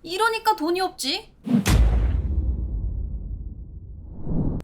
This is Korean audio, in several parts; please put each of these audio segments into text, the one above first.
이러니까 돈이 없지.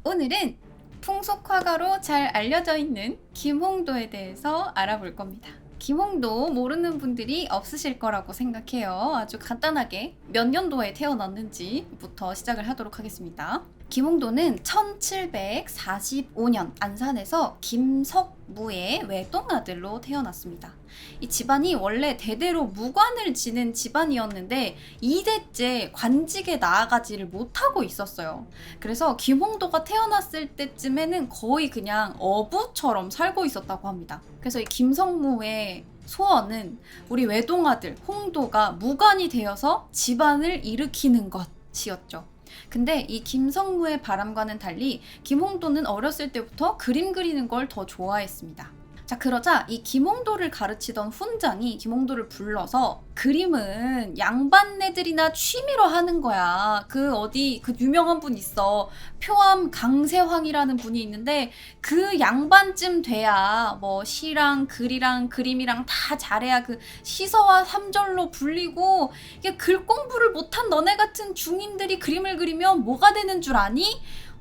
오늘은 풍속화가로 잘 알려져 있는 김홍도에 대해서 알아볼 겁니다. 김홍도 모르는 분들이 없으실 거라고 생각해요. 아주 간단하게 몇 년도에 태어났는지부터 시작을 하도록 하겠습니다. 김홍도는 1745년 안산에서 김석무의 외동아들로 태어났습니다. 이 집안이 원래 대대로 무관을 지는 집안이었는데 2대째 관직에 나아가지를 못하고 있었어요. 그래서 김홍도가 태어났을 때쯤에는 거의 그냥 어부처럼 살고 있었다고 합니다. 그래서 이 김석무의 소원은 우리 외동아들 홍도가 무관이 되어서 집안을 일으키는 것이었죠. 근데 이 김석무의 바람과는 달리 김홍도는 어렸을 때부터 그림 그리는 걸 더 좋아했습니다. 자, 그러자 이 김홍도를 가르치던 훈장이 김홍도를 불러서 그림은 양반네들이나 취미로 하는 거야. 그 유명한 분 있어. 표암 강세황이라는 분이 있는데 그 양반쯤 돼야 뭐 시랑 글이랑 그림이랑 다 잘해야 그 시서와 삼절로 불리고, 이게 글 공부를 못한 너네 같은 중인들이 그림을 그리면 뭐가 되는 줄 아니?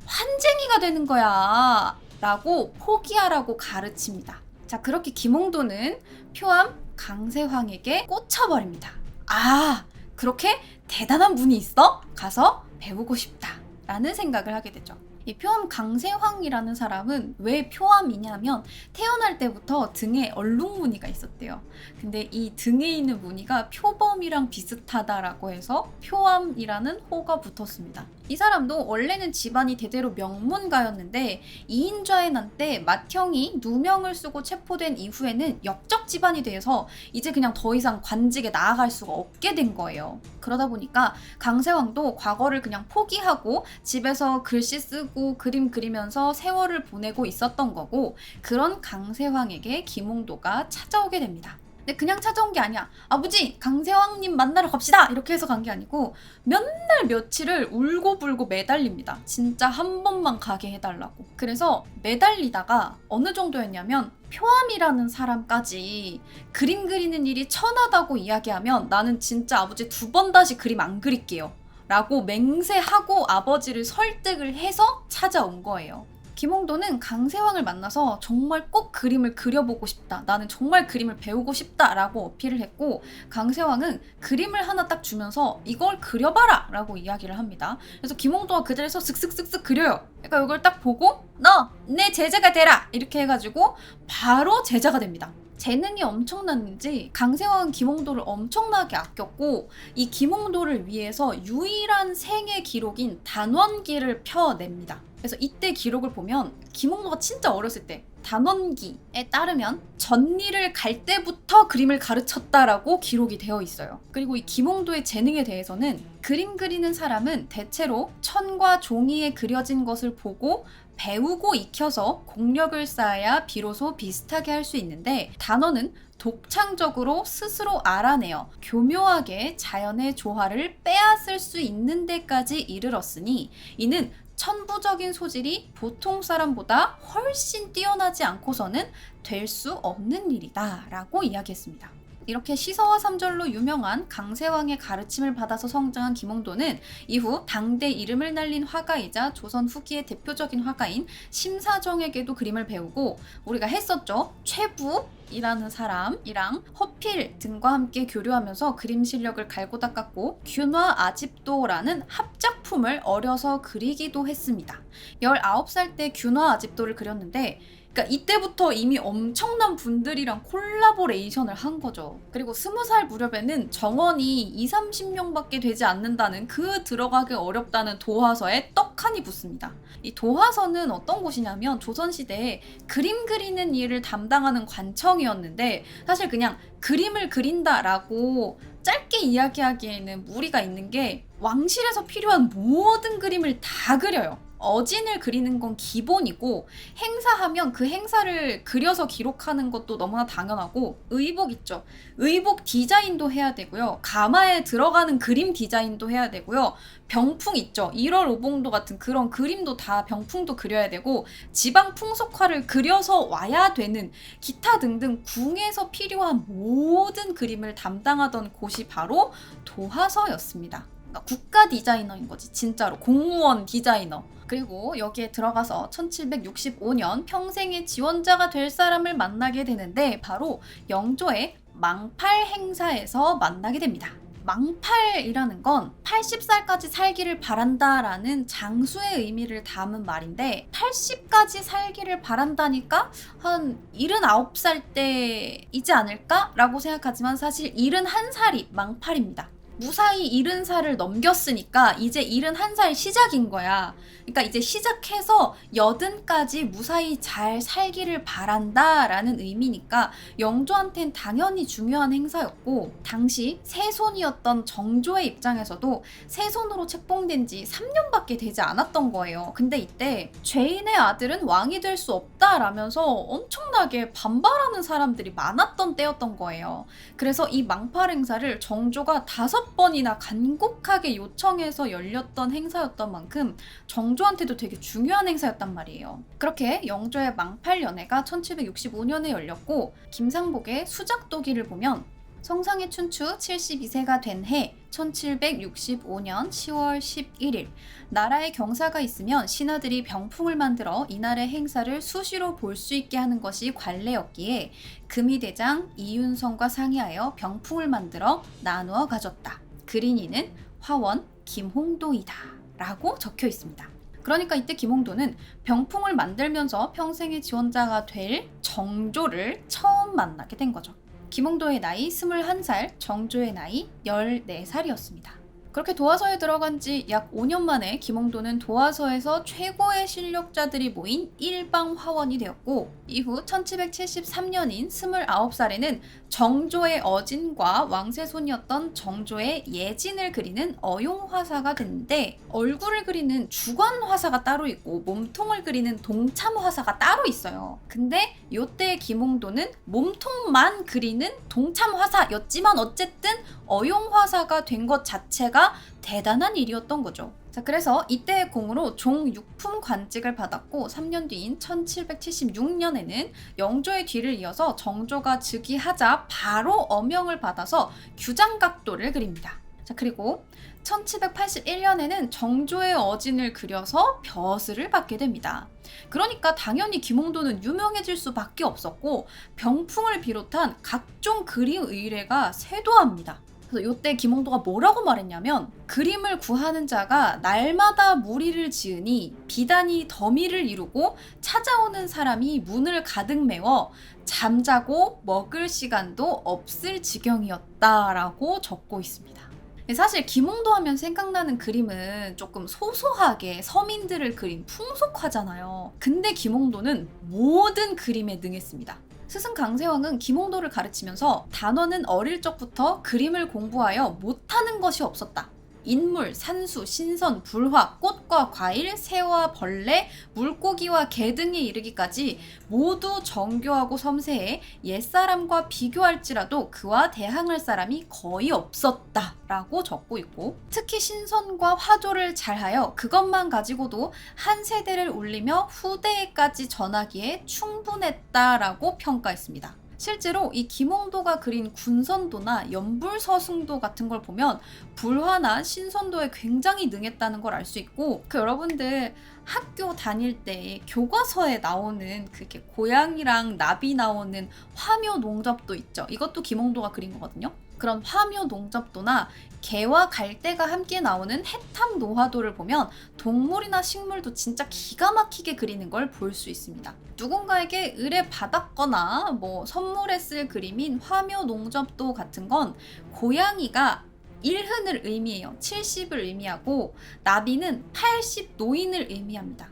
환쟁이가 되는 거야. 라고 포기하라고 가르칩니다. 자, 그렇게 김홍도는 표암 강세황에게 꽂혀버립니다. 아, 그렇게 대단한 분이 있어? 가서 배우고 싶다 라는 생각을 하게 되죠. 이 표암 강세황이라는 사람은 왜 표암이냐면 태어날 때부터 등에 얼룩무늬가 있었대요. 근데 이 등에 있는 무늬가 표범이랑 비슷하다라고 해서 표암이라는 호가 붙었습니다. 이 사람도 원래는 집안이 대대로 명문가였는데 이인좌의 난 때 맏형이 누명을 쓰고 체포된 이후에는 역적 집안이 돼서 이제 그냥 더 이상 관직에 나아갈 수가 없게 된 거예요. 그러다 보니까 강세황도 과거를 그냥 포기하고 집에서 글씨 쓰고 그림 그리면서 세월을 보내고 있었던 거고, 그런 강세황에게 김홍도가 찾아오게 됩니다. 근데 그냥 찾아온 게 아니야. 아버지, 강세황님 만나러 갑시다! 이렇게 해서 간 게 아니고 몇 날 며칠을 울고불고 매달립니다. 진짜 한 번만 가게 해달라고. 그래서 매달리다가 어느 정도였냐면 표암이라는 사람까지 그림 그리는 일이 천하다고 이야기하면 나는 진짜 아버지 2번 다시 그림 안 그릴게요 라고 맹세하고 아버지를 설득을 해서 찾아온 거예요. 김홍도는 강세황을 만나서 정말 꼭 그림을 그려보고 싶다, 나는 정말 그림을 배우고 싶다 라고 어필을 했고, 강세황은 그림을 하나 딱 주면서 이걸 그려봐라 라고 이야기를 합니다. 그래서 김홍도가 그 자리에서 슥슥슥슥 그려요. 그러니까 이걸 딱 보고 너 내 제자가 되라 이렇게 해가지고 바로 제자가 됩니다. 재능이 엄청났는지 강세황은 김홍도를 엄청나게 아꼈고, 이 김홍도를 위해서 유일한 생애 기록인 단원기를 펴냅니다. 그래서 이때 기록을 보면 김홍도가 진짜 어렸을 때 단원기에 따르면 전리를 갈 때부터 그림을 가르쳤다라고 기록이 되어 있어요. 그리고 이 김홍도의 재능에 대해서는 그림 그리는 사람은 대체로 천과 종이에 그려진 것을 보고 배우고 익혀서 공력을 쌓아야 비로소 비슷하게 할 수 있는데, 단원은 독창적으로 스스로 알아내어 교묘하게 자연의 조화를 빼앗을 수 있는 데까지 이르렀으니 이는 천부적인 소질이 보통 사람보다 훨씬 뛰어나지 않고서는 될 수 없는 일이다 라고 이야기했습니다. 이렇게 시서와 삼절로 유명한 강세황의 가르침을 받아서 성장한 김홍도는 이후 당대 이름을 날린 화가이자 조선 후기의 대표적인 화가인 심사정에게도 그림을 배우고, 우리가 했었죠. 최부이라는 사람이랑 허필 등과 함께 교류하면서 그림 실력을 갈고 닦았고, 균화 아집도라는 합작품을 어려서 그리기도 했습니다. 19살 때 균화 아집도를 그렸는데, 그러니까 이때부터 이미 엄청난 분들이랑 콜라보레이션을 한 거죠. 그리고 20살 무렵에는 정원이 20-30명밖에 되지 않는다는 그 들어가기 어렵다는 도화서에 떡하니 붙습니다. 이 도화서는 어떤 곳이냐면 조선시대에 그림 그리는 일을 담당하는 관청이었는데, 사실 그냥 그림을 그린다라고 짧게 이야기하기에는 무리가 있는 게 왕실에서 필요한 모든 그림을 다 그려요. 어진을 그리는 건 기본이고 행사하면 그 행사를 그려서 기록하는 것도 너무나 당연하고 의복 있죠. 의복 디자인도 해야 되고요. 가마에 들어가는 그림 디자인도 해야 되고요. 병풍 있죠. 1월 오봉도 같은 그런 그림도 다 병풍도 그려야 되고 지방 풍속화를 그려서 와야 되는 기타 등등 궁에서 필요한 모든 그림을 담당하던 곳이 바로 도하서였습니다. 그러니까 국가 디자이너인 거지. 진짜로 공무원 디자이너. 그리고 여기에 들어가서 1765년 평생의 지원자가 될 사람을 만나게 되는데 바로 영조의 망팔 행사에서 만나게 됩니다. 망팔이라는 건 80살까지 살기를 바란다라는 장수의 의미를 담은 말인데 80까지 살기를 바란다니까 한 79살 때이지 않을까라고 생각하지만 사실 71살이 망팔입니다. 무사히 70살을 넘겼으니까 이제 71살 시작인 거야. 그러니까 이제 시작해서 80까지 무사히 잘 살기를 바란다 라는 의미니까 영조한텐 당연히 중요한 행사였고 당시 세손이었던 정조의 입장에서도 세손으로 책봉된 지 3년밖에 되지 않았던 거예요. 근데 이때 죄인의 아들은 왕이 될 수 없다라면서 엄청나게 반발하는 사람들이 많았던 때였던 거예요. 그래서 이 망팔 행사를 정조가 5번이나 간곡하게 요청해서 열렸던 행사였던 만큼 정조한테도 되게 중요한 행사였단 말이에요. 그렇게 영조의 망팔 연회가 1765년에 열렸고 김상복의 수작도기를 보면 성상의 춘추 72세가 된 해 1765년 10월 11일 나라에 경사가 있으면 신하들이 병풍을 만들어 이날의 행사를 수시로 볼 수 있게 하는 것이 관례였기에 금의대장 이윤성과 상의하여 병풍을 만들어 나누어 가졌다. 그린이는 화원 김홍도이다 라고 적혀 있습니다. 그러니까 이때 김홍도는 병풍을 만들면서 평생의 지원자가 될 정조를 처음 만나게 된 거죠. 김홍도의 나이 21살, 정조의 나이 14살이었습니다. 그렇게 도화서에 들어간 지 약 5년 만에 김홍도는 도화서에서 최고의 실력자들이 모인 일방화원이 되었고 이후 1773년인 29살에는 정조의 어진과 왕세손이었던 정조의 예진을 그리는 어용화사가 됐는데 얼굴을 그리는 주관화사가 따로 있고 몸통을 그리는 동참화사가 따로 있어요. 근데 이때 김홍도는 몸통만 그리는 동참화사였지만 어쨌든 어용화사가 된 것 자체가 대단한 일이었던 거죠. 자, 그래서 이때의 공으로 종육품 관직을 받았고 3년 뒤인 1776년에는 영조의 뒤를 이어서 정조가 즉위하자 바로 엄명을 받아서 규장각도를 그립니다. 자, 그리고 1781년에는 정조의 어진을 그려서 벼슬을 받게 됩니다. 그러니까 당연히 김홍도는 유명해질 수밖에 없었고 병풍을 비롯한 각종 그림 의뢰가 쇄도합니다. 그래서 이때 김홍도가 뭐라고 말했냐면 그림을 구하는 자가 날마다 무리를 지으니 비단이 더미를 이루고 찾아오는 사람이 문을 가득 메워 잠자고 먹을 시간도 없을 지경이었다라고 적고 있습니다. 사실 김홍도 하면 생각나는 그림은 조금 소소하게 서민들을 그린 풍속화잖아요. 근데 김홍도는 모든 그림에 능했습니다. 스승 강세왕은 김홍도를 가르치면서 단원은 어릴 적부터 그림을 공부하여 못하는 것이 없었다. 인물, 산수, 신선, 불화, 꽃과 과일, 새와 벌레, 물고기와 개 등에 이르기까지 모두 정교하고 섬세해 옛사람과 비교할지라도 그와 대항할 사람이 거의 없었다 라고 적고 있고 특히 신선과 화조를 잘하여 그것만 가지고도 한 세대를 울리며 후대에까지 전하기에 충분했다라고 평가했습니다. 실제로 이 김홍도가 그린 군선도나 연불서승도 같은 걸 보면 불화나 신선도에 굉장히 능했다는 걸 알 수 있고 여러분들 학교 다닐 때 교과서에 나오는 그게 고양이랑 나비 나오는 화묘 농접도 있죠. 이것도 김홍도가 그린 거거든요. 그런 화묘 농접도나 개와 갈대가 함께 나오는 해탐 노화도를 보면 동물이나 식물도 진짜 기가 막히게 그리는 걸 볼 수 있습니다. 누군가에게 의뢰받았거나 선물했을 그림인 화묘 농접도 같은 건 고양이가 1흔을 의미해요. 70을 의미하고 나비는 80 노인을 의미합니다.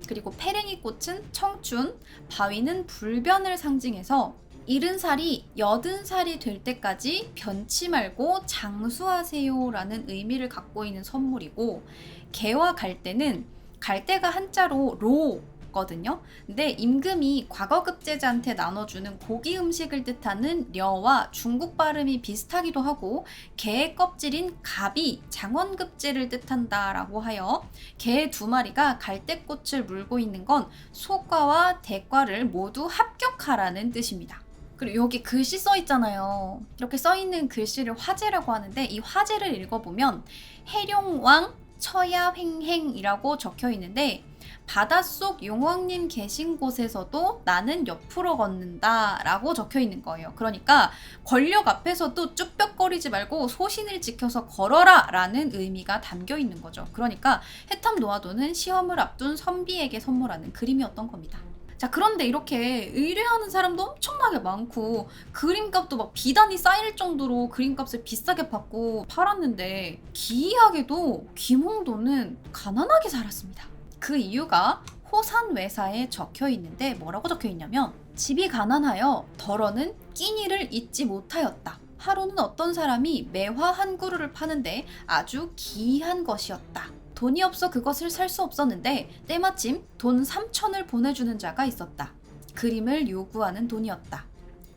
그리고 페랭이 꽃은 청춘, 바위는 불변을 상징해서 70살이 80살이 될 때까지 변치 말고 장수하세요 라는 의미를 갖고 있는 선물이고 개와 갈대는 갈대가 한자로 로거든요. 근데 임금이 과거급제자한테 나눠주는 고기 음식을 뜻하는 려와 중국 발음이 비슷하기도 하고 개의 껍질인 갑이 장원급제를 뜻한다라고 하여 개 2마리가 갈대꽃을 물고 있는 건 소과와 대과를 모두 합격하라는 뜻입니다. 그리고 여기 글씨 써 있잖아요. 이렇게 써 있는 글씨를 화제라고 하는데 이 화제를 읽어보면 해룡왕 처야횡행이라고 적혀 있는데 바닷속 용왕님 계신 곳에서도 나는 옆으로 걷는다 라고 적혀 있는 거예요. 그러니까 권력 앞에서도 쭈뼛거리지 말고 소신을 지켜서 걸어라 라는 의미가 담겨 있는 거죠. 그러니까 해탐 노하도는 시험을 앞둔 선비에게 선물하는 그림이었던 겁니다. 자, 그런데 이렇게 의뢰하는 사람도 엄청나게 많고 그림값도 막 비단이 쌓일 정도로 그림값을 비싸게 받고 팔았는데 기이하게도 김홍도는 가난하게 살았습니다. 그 이유가 호산외사에 적혀 있는데 뭐라고 적혀 있냐면 집이 가난하여 덜어는 끼니를 잊지 못하였다. 하루는 어떤 사람이 매화 한 그루를 파는데 아주 기이한 것이었다. 돈이 없어 그것을 살 수 없었는데 때마침 돈 3천을 보내주는 자가 있었다. 그림을 요구하는 돈이었다.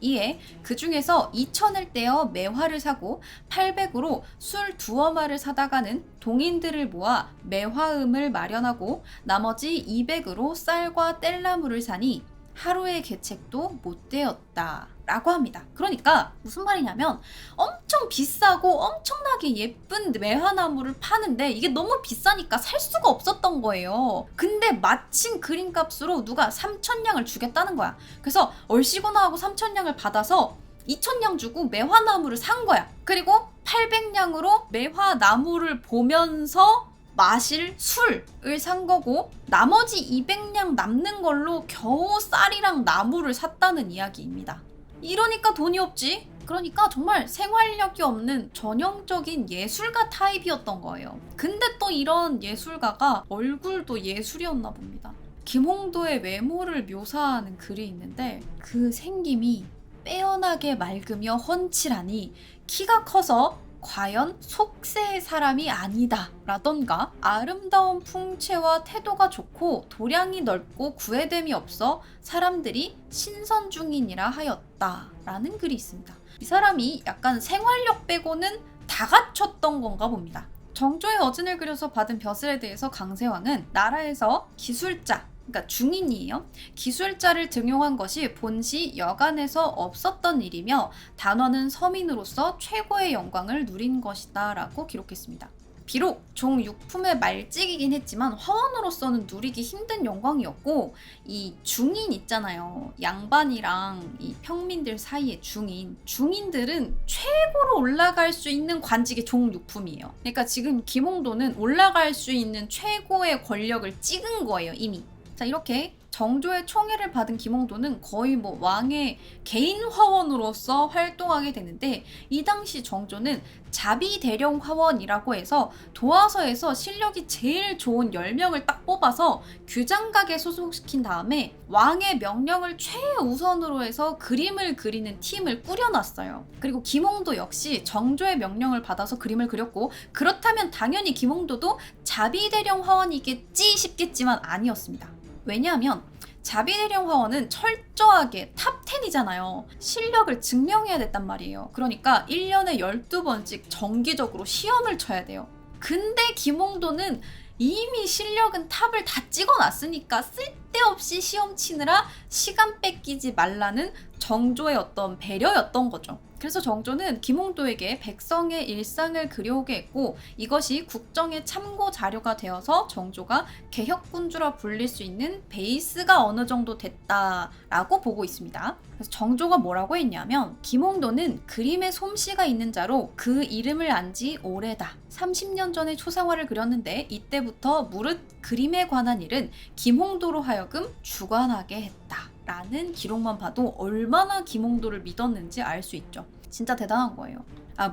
이에 그 중에서 2천을 떼어 매화를 사고 800으로 술 2어마를 사다가는 동인들을 모아 매화음을 마련하고 나머지 200으로 쌀과 뗄나무를 사니 하루의 계책도 못 되었다 라고 합니다. 그러니까 무슨 말이냐면 엄청 비싸고 엄청나게 예쁜 매화나무를 파는데 이게 너무 비싸니까 살 수가 없었던 거예요. 근데 마침 그림값으로 누가 3천냥을 주겠다는 거야. 그래서 얼씨구나 하고 3천냥을 받아서 2천냥 주고 매화나무를 산 거야. 그리고 800냥으로 매화나무를 보면서 마실 술을 산 거고 나머지 200냥 남는 걸로 겨우 쌀이랑 나무를 샀다는 이야기입니다. 이러니까 돈이 없지. 그러니까 정말 생활력이 없는 전형적인 예술가 타입이었던 거예요. 근데 또 이런 예술가가 얼굴도 예술이었나 봅니다. 김홍도의 외모를 묘사하는 글이 있는데 그 생김이 빼어나게 맑으며 훤칠하니 키가 커서 과연 속세의 사람이 아니다 라던가 아름다운 풍채와 태도가 좋고 도량이 넓고 구애됨이 없어 사람들이 신선중인이라 하였다 라는 글이 있습니다. 이 사람이 약간 생활력 빼고는 다 갖췄던 건가 봅니다. 정조의 어진을 그려서 받은 벼슬에 대해서 강세왕은 나라에서 기술자, 그러니까 중인이에요. 기술자를 등용한 것이 본시 여간에서 없었던 일이며 단원은 서민으로서 최고의 영광을 누린 것이다 라고 기록했습니다. 비록 종 6품의 말직이긴 했지만 화원으로서는 누리기 힘든 영광이었고 이 중인 있잖아요. 양반이랑 이 평민들 사이의 중인들은 최고로 올라갈 수 있는 관직이 종 6품이에요. 그러니까 지금 김홍도는 올라갈 수 있는 최고의 권력을 찍은 거예요 이미. 자, 이렇게 정조의 총애를 받은 김홍도는 거의 뭐 왕의 개인 화원으로서 활동하게 되는데 이 당시 정조는 자비대령 화원이라고 해서 도화서에서 실력이 제일 좋은 10명을 딱 뽑아서 규장각에 소속시킨 다음에 왕의 명령을 최우선으로 해서 그림을 그리는 팀을 꾸려놨어요. 그리고 김홍도 역시 정조의 명령을 받아서 그림을 그렸고 그렇다면 당연히 김홍도도 자비대령 화원이겠지 싶겠지만 아니었습니다. 왜냐하면 자비대령 화원은 철저하게 탑 10이잖아요. 실력을 증명해야 됐단 말이에요. 그러니까 1년에 12번씩 정기적으로 시험을 쳐야 돼요. 근데 김홍도는 이미 실력은 탑을 다 찍어놨으니까 쓸데없이 시험 치느라 시간 뺏기지 말라는 정조의 어떤 배려였던 거죠. 그래서 정조는 김홍도에게 백성의 일상을 그려오게 했고 이것이 국정의 참고 자료가 되어서 정조가 개혁군주라 불릴 수 있는 베이스가 어느 정도 됐다라고 보고 있습니다. 그래서 정조가 뭐라고 했냐면 김홍도는 그림에 솜씨가 있는 자로 그 이름을 안 지 오래다. 30년 전에 초상화를 그렸는데 이때부터 무릇 그림에 관한 일은 김홍도로 하여금 주관하게 했다. 라는 기록만 봐도 얼마나 김홍도를 믿었는지 알 수 있죠. 진짜 대단한 거예요.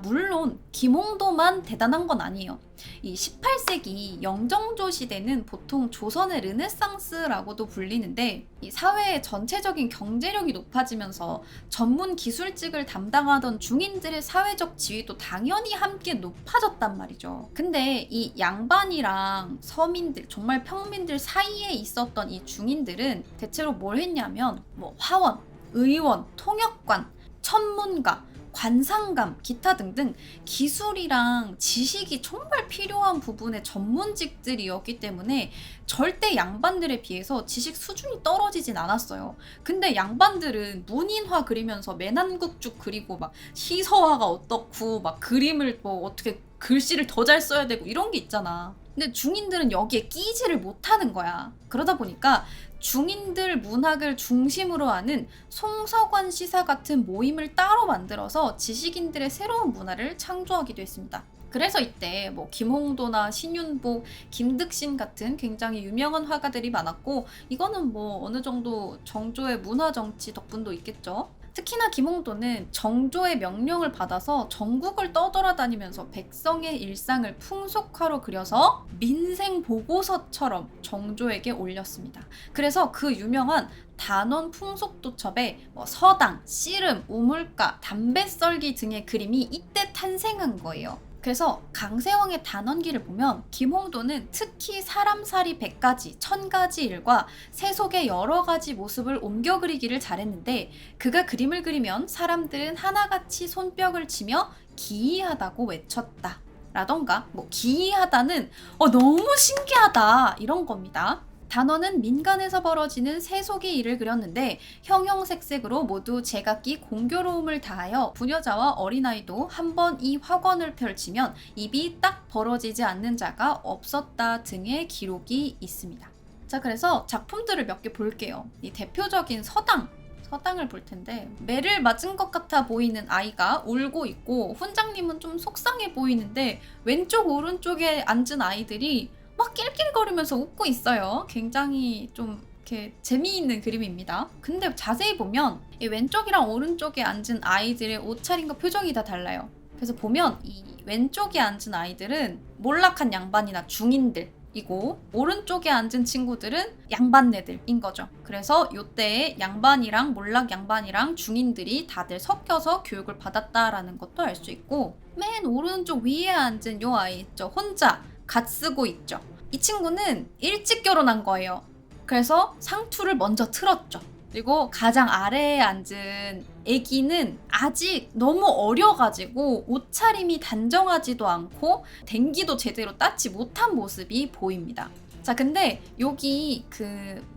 물론 김홍도만 대단한 건 아니에요. 이 18세기 영정조 시대는 보통 조선의 르네상스라고도 불리는데, 이 사회의 전체적인 경제력이 높아지면서 전문 기술직을 담당하던 중인들의 사회적 지위도 당연히 함께 높아졌단 말이죠. 근데 이 양반이랑 서민들, 정말 평민들 사이에 있었던 이 중인들은 대체로 뭘 했냐면 화원, 의원, 통역관, 천문가, 관상감, 기타 등등 기술이랑 지식이 정말 필요한 부분의 전문직들이었기 때문에 절대 양반들에 비해서 지식 수준이 떨어지진 않았어요. 근데 양반들은 문인화 그리면서 매난국죽 그리고 막 시서화가 어떻고 막 그림을 어떻게 글씨를 더 잘 써야 되고 이런 게 있잖아. 근데 중인들은 여기에 끼지를 못하는 거야. 그러다 보니까 중인들 문학을 중심으로 하는 송서관 시사 같은 모임을 따로 만들어서 지식인들의 새로운 문화를 창조하기도 했습니다. 그래서 이때 김홍도나 신윤복, 김득신 같은 굉장히 유명한 화가들이 많았고, 이거는 어느 정도 정조의 문화 정치 덕분도 있겠죠. 특히나 김홍도는 정조의 명령을 받아서 전국을 떠돌아다니면서 백성의 일상을 풍속화로 그려서 민생 보고서처럼 정조에게 올렸습니다. 그래서 그 유명한 단원 풍속도첩에 서당, 씨름, 우물가, 담배 썰기 등의 그림이 이때 탄생한 거예요. 그래서 강세왕의 단원기를 보면 김홍도는 특히 사람살이 100가지, 1000가지 일과 세속의 여러 가지 모습을 옮겨 그리기를 잘했는데, 그가 그림을 그리면 사람들은 하나같이 손뼉을 치며 기이하다고 외쳤다 라던가, 기이하다는 너무 신기하다 이런 겁니다. 단원은 민간에서 벌어지는 세속의 일을 그렸는데 형형색색으로 모두 제각기 공교로움을 다하여 부녀자와 어린아이도 한 번 이 화관을 펼치면 입이 딱 벌어지지 않는 자가 없었다 등의 기록이 있습니다. 자, 그래서 작품들을 몇 개 볼게요. 이 대표적인 서당을 볼 텐데, 매를 맞은 것 같아 보이는 아이가 울고 있고, 훈장님은 좀 속상해 보이는데 왼쪽 오른쪽에 앉은 아이들이 막 낄낄거리면서 웃고 있어요. 굉장히 좀 이렇게 재미있는 그림입니다. 근데 자세히 보면 이 왼쪽이랑 오른쪽에 앉은 아이들의 옷차림과 표정이 다 달라요. 그래서 보면 이 왼쪽에 앉은 아이들은 몰락한 양반이나 중인들이고, 오른쪽에 앉은 친구들은 양반네들인 거죠. 그래서 이때에 양반이랑 몰락 양반이랑 중인들이 다들 섞여서 교육을 받았다라는 것도 알 수 있고, 맨 오른쪽 위에 앉은 요 아이 있죠. 혼자 갓 쓰고 있죠. 이 친구는 일찍 결혼한 거예요. 그래서 상투를 먼저 틀었죠. 그리고 가장 아래에 앉은 애기는 아직 너무 어려가지고 옷차림이 단정하지도 않고 댕기도 제대로 따지 못한 모습이 보입니다. 자, 근데 여기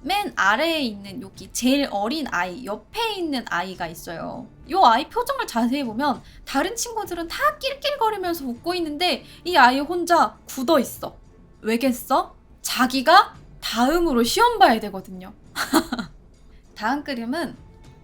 맨 아래에 있는 여기 제일 어린 아이, 옆에 있는 아이가 있어요. 이 아이 표정을 자세히 보면 다른 친구들은 다 낄낄거리면서 웃고 있는데 이 아이 혼자 굳어 있어. 왜겠어? 자기가 다음으로 시험 봐야 되거든요. 다음 그림은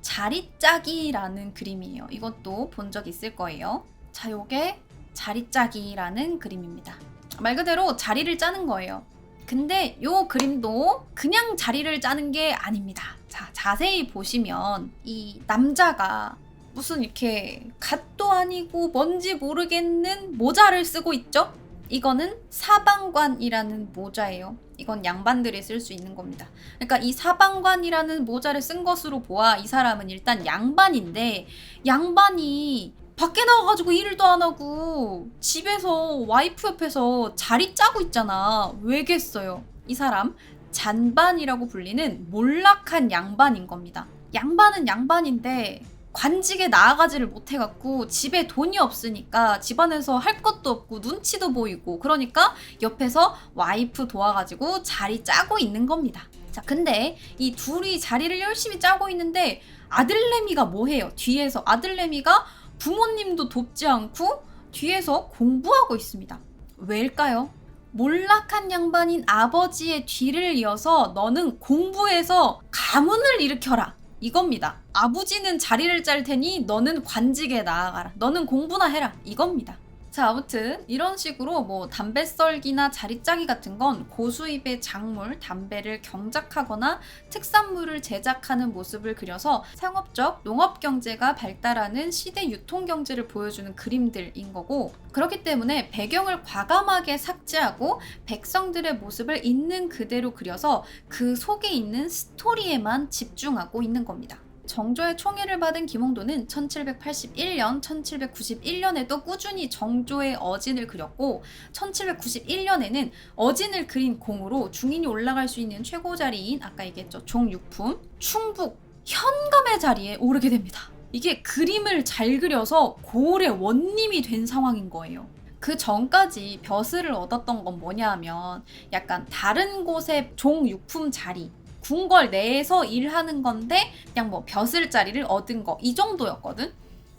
자리짜기라는 그림이에요. 이것도 본 적 있을 거예요. 자, 요게 자리짜기라는 그림입니다. 말 그대로 자리를 짜는 거예요. 근데 요 그림도 그냥 자리를 짜는 게 아닙니다. 자, 자세히 보시면 이 남자가 무슨 이렇게 갓도 아니고 뭔지 모르겠는 모자를 쓰고 있죠? 이거는 사방관이라는 모자예요. 이건 양반들이 쓸 수 있는 겁니다. 그러니까 이 사방관이라는 모자를 쓴 것으로 보아 이 사람은 일단 양반인데, 양반이 밖에 나가가지고 일도 안 하고 집에서 와이프 옆에서 자리 짜고 있잖아. 왜겠어요? 이 사람 잔반이라고 불리는 몰락한 양반인 겁니다. 양반은 양반인데 관직에 나아가지를 못해갖고 집에 돈이 없으니까 집안에서 할 것도 없고 눈치도 보이고, 그러니까 옆에서 와이프 도와가지고 자리 짜고 있는 겁니다. 자, 근데 이 둘이 자리를 열심히 짜고 있는데 아들내미가 뭐해요? 뒤에서 아들내미가 부모님도 돕지 않고 뒤에서 공부하고 있습니다. 왜일까요? 몰락한 양반인 아버지의 뒤를 이어서 너는 공부해서 가문을 일으켜라, 이겁니다. 아버지는 자리를 짤 테니 너는 관직에 나아가라, 너는 공부나 해라, 이겁니다. 자, 아무튼 이런 식으로 뭐 담배 썰기나 자릿짜기 같은 건 고수입의 작물, 담배를 경작하거나 특산물을 제작하는 모습을 그려서 상업적 농업 경제가 발달하는 시대 유통 경제를 보여주는 그림들인 거고, 그렇기 때문에 배경을 과감하게 삭제하고 백성들의 모습을 있는 그대로 그려서 그 속에 있는 스토리에만 집중하고 있는 겁니다. 정조의 총애를 받은 김홍도는 1781년, 1791년에도 꾸준히 정조의 어진을 그렸고 1791년에는 어진을 그린 공으로 중인이 올라갈 수 있는 최고 자리인 아까 얘기했죠. 종육품, 충북, 현감의 자리에 오르게 됩니다. 이게 그림을 잘 그려서 고을의 원님이 된 상황인 거예요. 그 전까지 벼슬을 얻었던 건 뭐냐 하면 약간 다른 곳의 종육품 자리, 궁궐 내에서 일하는 건데 그냥 뭐 벼슬 자리를 얻은 거 이 정도였거든.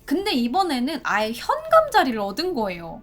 근데 이번에는 아예 현감 자리를 얻은 거예요.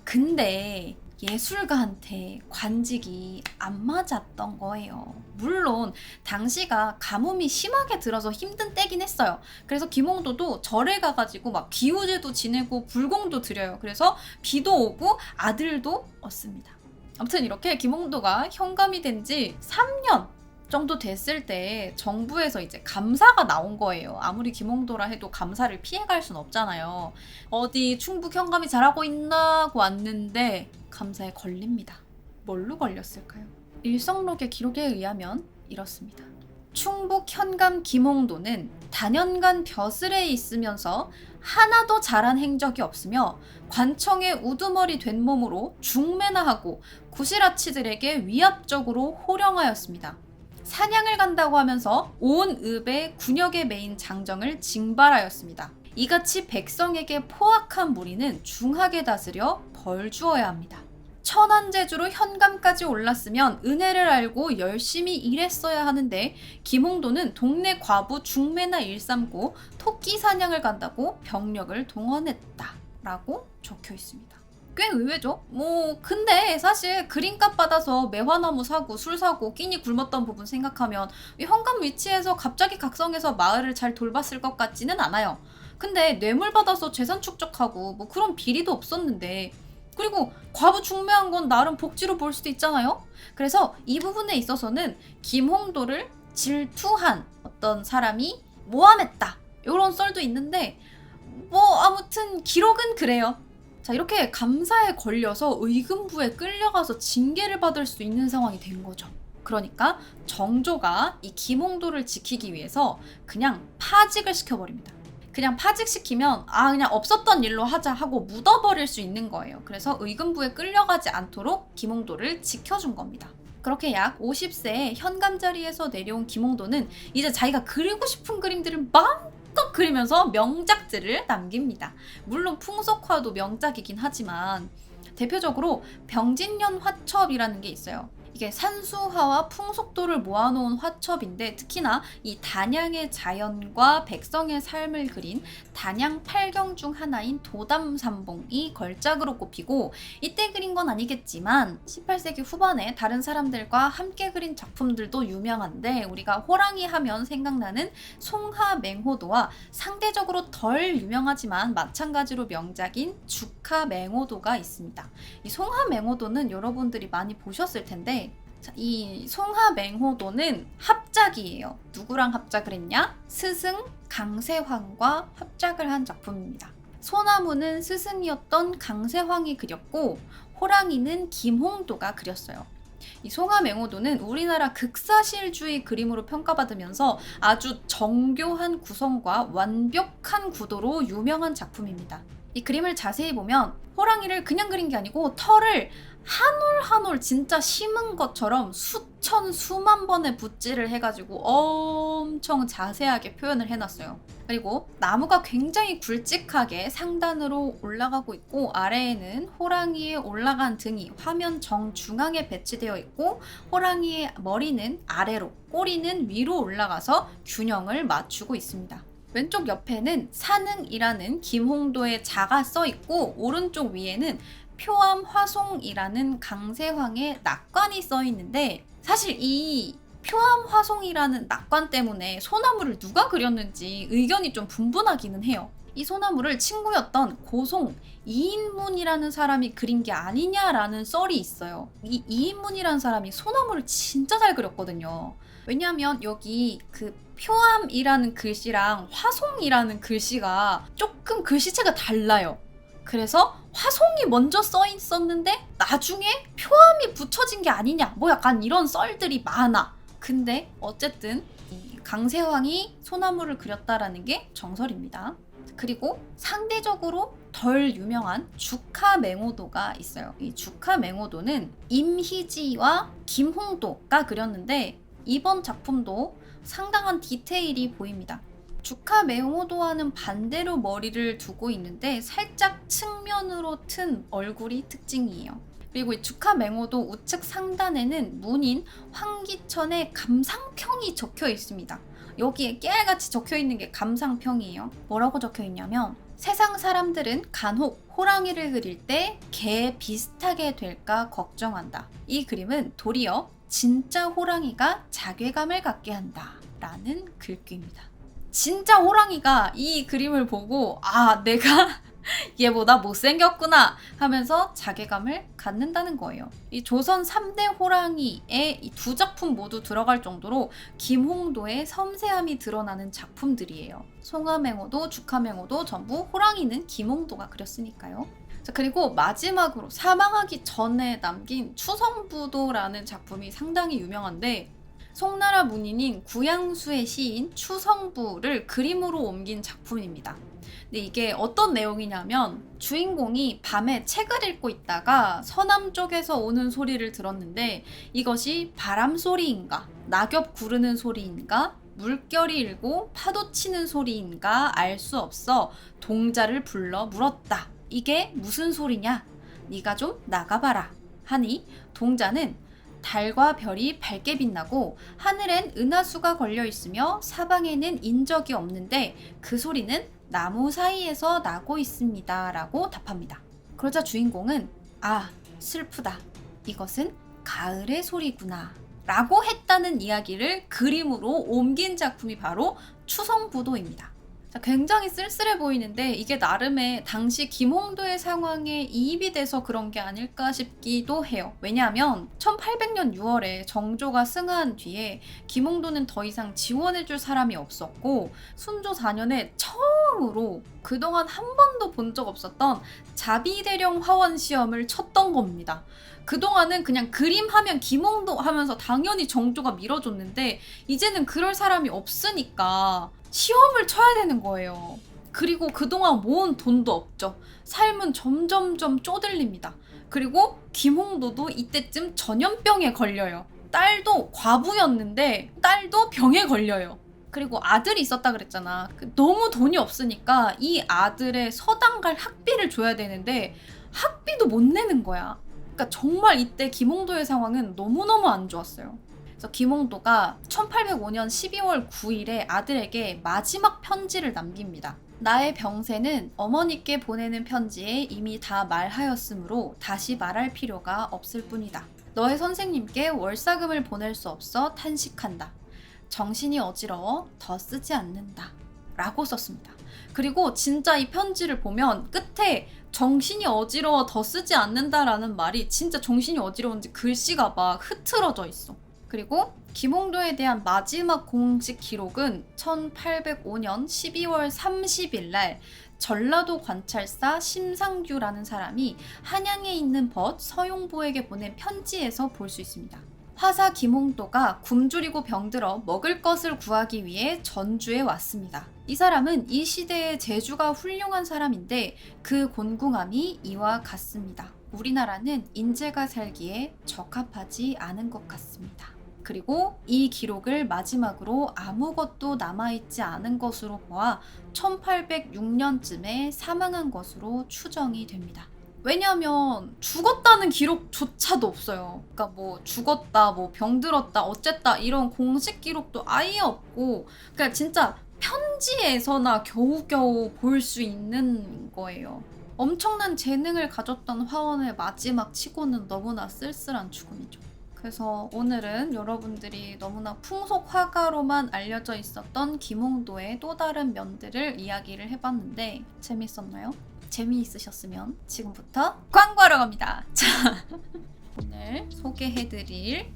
근데 예술가한테 관직이 안 맞았던 거예요. 물론 당시가 가뭄이 심하게 들어서 힘든 때긴 했어요. 그래서 김홍도도 절에 가가지고 막 기우제도 지내고 불공도 드려요. 그래서 비도 오고 아들도 얻습니다. 아무튼 이렇게 김홍도가 현감이 된 지 3년 정도 됐을 때 정부에서 이제 감사가 나온 거예요. 아무리 김홍도라 해도 감사를 피해갈 순 없잖아요. 어디 충북 현감이 잘하고 있나 하고 왔는데 감사에 걸립니다. 뭘로 걸렸을까요? 일성록의 기록에 의하면 이렇습니다. 충북 현감 김홍도는 단연간 벼슬에 있으면서 하나도 잘한 행적이 없으며 관청의 우두머리 된 몸으로 중매나 하고 구실아치들에게 위압적으로 호령하였습니다. 사냥을 간다고 하면서 온 읍의 군역에 매인 장정을 징발하였습니다. 이같이 백성에게 포악한 무리는 중하게 다스려 벌 주어야 합니다. 천안제주로 현감까지 올랐으면 은혜를 알고 열심히 일했어야 하는데 김홍도는 동네 과부 중매나 일삼고 토끼 사냥을 간다고 병력을 동원했다 라고 적혀 있습니다. 꽤 의외죠? 근데 사실 그림값 받아서 매화나무 사고 술 사고 끼니 굶었던 부분 생각하면 이 현감 위치에서 갑자기 각성해서 마을을 잘 돌봤을 것 같지는 않아요. 근데 뇌물 받아서 재산 축적하고 뭐 그런 비리도 없었는데, 그리고 과부 중매한 건 나름 복지로 볼 수도 있잖아요. 그래서 이 부분에 있어서는 김홍도를 질투한 어떤 사람이 모함했다 이런 썰도 있는데 아무튼 기록은 그래요. 자, 이렇게 감사에 걸려서 의금부에 끌려가서 징계를 받을 수 있는 상황이 된 거죠. 그러니까 정조가 이 김홍도를 지키기 위해서 그냥 파직을 시켜버립니다. 그냥 파직시키면 그냥 없었던 일로 하자 하고 묻어버릴 수 있는 거예요. 그래서 의금부에 끌려가지 않도록 김홍도를 지켜준 겁니다. 그렇게 약 50세에 현감 자리에서 내려온 김홍도는 이제 자기가 그리고 싶은 그림들을 마음껏 그리면서 명작들을 남깁니다. 물론 풍속화도 명작이긴 하지만 대표적으로 병진년 화첩이라는 게 있어요. 이게 산수화와 풍속도를 모아놓은 화첩인데 특히나 이 단양의 자연과 백성의 삶을 그린 단양 8경 중 하나인 도담삼봉이 걸작으로 꼽히고, 이때 그린 건 아니겠지만 18세기 후반에 다른 사람들과 함께 그린 작품들도 유명한데 우리가 호랑이 하면 생각나는 송하맹호도와 상대적으로 덜 유명하지만 마찬가지로 명작인 죽하맹호도가 있습니다. 이 송하맹호도는 여러분들이 많이 보셨을 텐데 이 송하맹호도는 합작이에요. 누구랑 합작을 했냐? 스승 강세황과 합작을 한 작품입니다. 소나무는 스승이었던 강세황이 그렸고 호랑이는 김홍도가 그렸어요. 이 송하맹호도는 우리나라 극사실주의 그림으로 평가받으면서 아주 정교한 구성과 완벽한 구도로 유명한 작품입니다. 이 그림을 자세히 보면 호랑이를 그냥 그린 게 아니고 털을 한 올 한 올 진짜 심은 것처럼 수천 수만 번의 붓질을 해가지고 엄청 자세하게 표현을 해놨어요. 그리고 나무가 굉장히 굵직하게 상단으로 올라가고 있고 아래에는 호랑이의 올라간 등이 화면 정중앙에 배치되어 있고 호랑이의 머리는 아래로, 꼬리는 위로 올라가서 균형을 맞추고 있습니다. 왼쪽 옆에는 산흥이라는 김홍도의 자가 써 있고 오른쪽 위에는 표암화송이라는 강세황의 낙관이 써 있는데 사실 이 표암화송이라는 낙관 때문에 소나무를 누가 그렸는지 의견이 좀 분분하기는 해요. 이 소나무를 친구였던 고송 이인문이라는 사람이 그린 게 아니냐라는 썰이 있어요. 이 이인문이라는 사람이 소나무를 진짜 잘 그렸거든요. 왜냐하면 여기 그 표암이라는 글씨랑 화송이라는 글씨가 조금 글씨체가 달라요. 그래서 화송이 먼저 써 있었는데 나중에 표암이 붙여진 게 아니냐, 뭐 약간 이런 썰들이 많아. 근데 어쨌든 이 강세황이 소나무를 그렸다라는 게 정설입니다. 그리고 상대적으로 덜 유명한 주카맹오도가 있어요. 이 주카맹오도는 임희지와 김홍도가 그렸는데 이번 작품도 상당한 디테일이 보입니다. 주카맹오도와는 반대로 머리를 두고 있는데 살짝 측면으로 튼 얼굴이 특징이에요. 그리고 이 주카맹오도 우측 상단에는 문인 황기천의 감상평이 적혀 있습니다. 여기에 깨알같이 적혀 있는 게 감상평이에요. 뭐라고 적혀 있냐면 세상 사람들은 간혹 호랑이를 그릴 때 개 비슷하게 될까 걱정한다. 이 그림은 도리어 진짜 호랑이가 자괴감을 갖게 한다 라는 글귀입니다. 진짜 호랑이가 이 그림을 보고 아, 내가 얘보다 못생겼구나 하면서 자괴감을 갖는다는 거예요. 이 조선 3대 호랑이에 이 두 작품 모두 들어갈 정도로 김홍도의 섬세함이 드러나는 작품들이에요. 송화맹오도 주카맹오도 전부 호랑이는 김홍도가 그렸으니까요. 자, 그리고 마지막으로 사망하기 전에 남긴 추성부도라는 작품이 상당히 유명한데 송나라 문인인 구양수의 시인 추성부를 그림으로 옮긴 작품입니다. 근데 이게 어떤 내용이냐면 주인공이 밤에 책을 읽고 있다가 서남 쪽에서 오는 소리를 들었는데 이것이 바람 소리인가, 낙엽 구르는 소리인가, 물결이 일고 파도 치는 소리인가 알 수 없어 동자를 불러 물었다. 이게 무슨 소리냐? 네가 좀 나가봐라. 하니 동자는 달과 별이 밝게 빛나고 하늘엔 은하수가 걸려 있으며 사방에는 인적이 없는데 그 소리는 나무 사이에서 나고 있습니다. 라고 답합니다. 그러자 주인공은 아, 슬프다. 이것은 가을의 소리구나. 라고 했다는 이야기를 그림으로 옮긴 작품이 바로 추성부도입니다. 자, 굉장히 쓸쓸해 보이는데 이게 나름의 당시 김홍도의 상황에 이입이 돼서 그런 게 아닐까 싶기도 해요. 왜냐하면 1800년 6월에 정조가 승하한 뒤에 김홍도는 더 이상 지원해줄 사람이 없었고 순조 4년에 처음으로 그동안 한 번도 본 적 없었던 자비대령 화원 시험을 쳤던 겁니다. 그동안은 그냥 그림하면 김홍도 하면서 당연히 정조가 밀어줬는데 이제는 그럴 사람이 없으니까 시험을 쳐야 되는 거예요. 그리고 그동안 모은 돈도 없죠. 삶은 점점점 쪼들립니다. 그리고 김홍도도 이때쯤 전염병에 걸려요. 딸도 과부였는데 딸도 병에 걸려요. 그리고 아들이 있었다 그랬잖아. 너무 돈이 없으니까 이 아들의 서당 갈 학비를 줘야 되는데 학비도 못 내는 거야. 그러니까 정말 이때 김홍도의 상황은 너무너무 안 좋았어요. 그래서 김홍도가 1805년 12월 9일에 아들에게 마지막 편지를 남깁니다. 나의 병세는 어머니께 보내는 편지에 이미 다 말하였으므로 다시 말할 필요가 없을 뿐이다. 너의 선생님께 월사금을 보낼 수 없어 탄식한다. 정신이 어지러워 더 쓰지 않는다. 라고 썼습니다. 그리고 진짜 이 편지를 보면 끝에 정신이 어지러워 더 쓰지 않는다라는 말이 진짜 정신이 어지러운지 글씨가 막 흐트러져 있어. 그리고 김홍도에 대한 마지막 공식 기록은 1805년 12월 30일 날 전라도 관찰사 심상규라는 사람이 한양에 있는 벗 서용보에게 보낸 편지에서 볼 수 있습니다. 화사 김홍도가 굶주리고 병들어 먹을 것을 구하기 위해 전주에 왔습니다. 이 사람은 이 시대의 재주가 훌륭한 사람인데 그 곤궁함이 이와 같습니다. 우리나라는 인재가 살기에 적합하지 않은 것 같습니다. 그리고 이 기록을 마지막으로 아무것도 남아있지 않은 것으로 보아 1806년쯤에 사망한 것으로 추정이 됩니다. 왜냐하면 죽었다는 기록조차도 없어요. 그러니까 뭐 죽었다, 뭐 병들었다, 어쨌다 이런 공식 기록도 아예 없고 그러니까 진짜 편지에서나 겨우겨우 볼 수 있는 거예요. 엄청난 재능을 가졌던 화원의 마지막 치고는 너무나 쓸쓸한 죽음이죠. 그래서 오늘은 여러분들이 너무나 풍속 화가로만 알려져 있었던 김홍도의 또 다른 면들을 이야기를 해봤는데 재밌었나요? 재미있으셨으면 지금부터 광고하러 갑니다. 자, 오늘 소개해드릴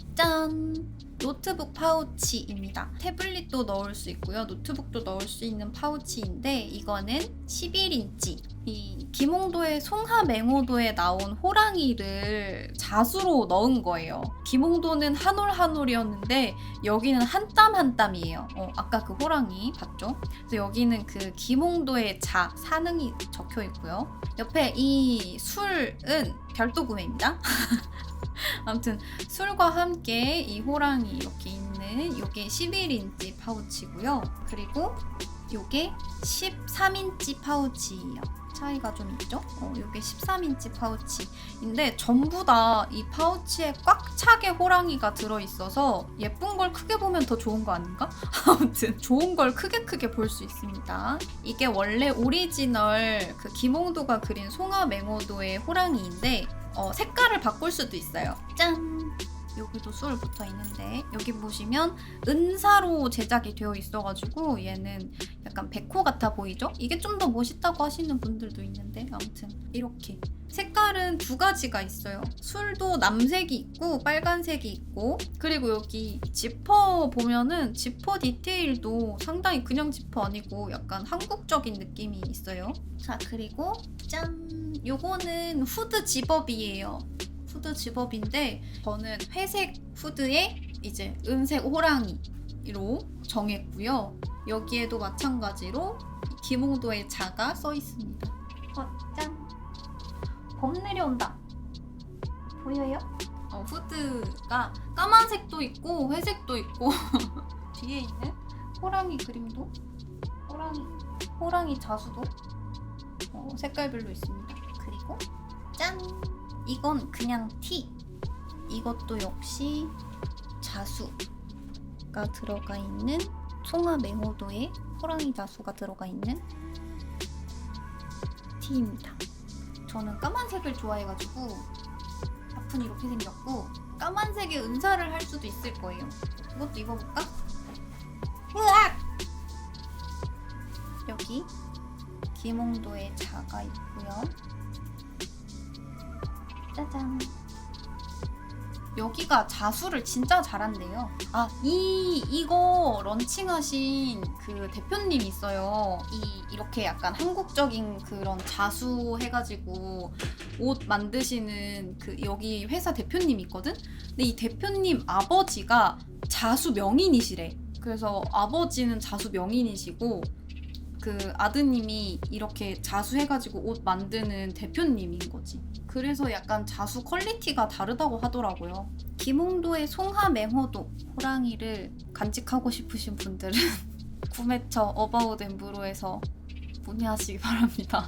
노트북 파우치입니다. 태블릿도 넣을 수 있고요. 노트북도 넣을 수 있는 파우치인데 이거는 11인치. 이 김홍도의 송하맹호도에 나온 호랑이를 자수로 넣은 거예요. 김홍도는 한 올 한 올이었는데 여기는 한 땀 한 땀이에요. 아까 그 호랑이 봤죠? 그래서 여기는 그 김홍도의 사능이 적혀 있고요. 옆에 이 술은 별도 구매입니다. 아무튼 술과 함께 이 호랑이 이렇게 있는 요게 11인치 파우치고요. 그리고 요게 13인치 파우치예요. 차이가 좀 있죠? 요게 13인치 파우치인데 전부 다 이 파우치에 꽉 차게 호랑이가 들어있어서 예쁜 걸 크게 보면 더 좋은 거 아닌가? 아무튼 좋은 걸 크게 볼 수 있습니다. 이게 원래 오리지널 그 김홍도가 그린 송하맹호도의 호랑이인데 색깔을 바꿀 수도 있어요. 짠! 여기도 술 붙어 있는데 여기 보시면 은사로 제작이 되어 있어가지고 얘는 약간 백호 같아 보이죠? 이게 좀 더 멋있다고 하시는 분들도 있는데 아무튼 이렇게 색깔은 두 가지가 있어요. 술도 남색이 있고 빨간색이 있고 그리고 여기 지퍼 보면은 지퍼 디테일도 상당히 그냥 지퍼 아니고 약간 한국적인 느낌이 있어요. 자 그리고 짠! 요거는 후드 집업이에요. 후드 집업인데 저는 회색 후드에 이제 은색 호랑이로 정했고요. 여기에도 마찬가지로 김홍도의 자가 써 있습니다. 짠! 봄 내려온다. 보여요? 후드가 까만색도 있고 회색도 있고 뒤에 있는 호랑이 그림도 호랑이 자수도 색깔별로 있습니다. 그리고 짠! 이건 그냥 티. 이것도 역시 자수가 들어가 있는 송하맹호도의 호랑이 자수가 들어가 있는 티입니다. 저는 까만색을 좋아해가지고 앞은 이렇게 생겼고 까만색의 은사를 할 수도 있을 거예요. 이것도 입어볼까? 으악! 여기 김홍도의 자가 있고요. 짜잔. 여기가 자수를 진짜 잘한대요. 이거 런칭하신 그 대표님 있어요. 이렇게 약간 한국적인 그런 자수 해가지고 옷 만드시는 그 여기 회사 대표님 있거든? 근데 이 대표님 아버지가 자수 명인이시래. 그래서 아버지는 자수 명인이시고 그 아드님이 이렇게 자수해가지고 옷 만드는 대표님인 거지. 그래서 약간 자수 퀄리티가 다르다고 하더라고요. 김홍도의 송하맹호도 호랑이를 간직하고 싶으신 분들은 구매처 어바웃 앤브로에서 문의하시기 바랍니다.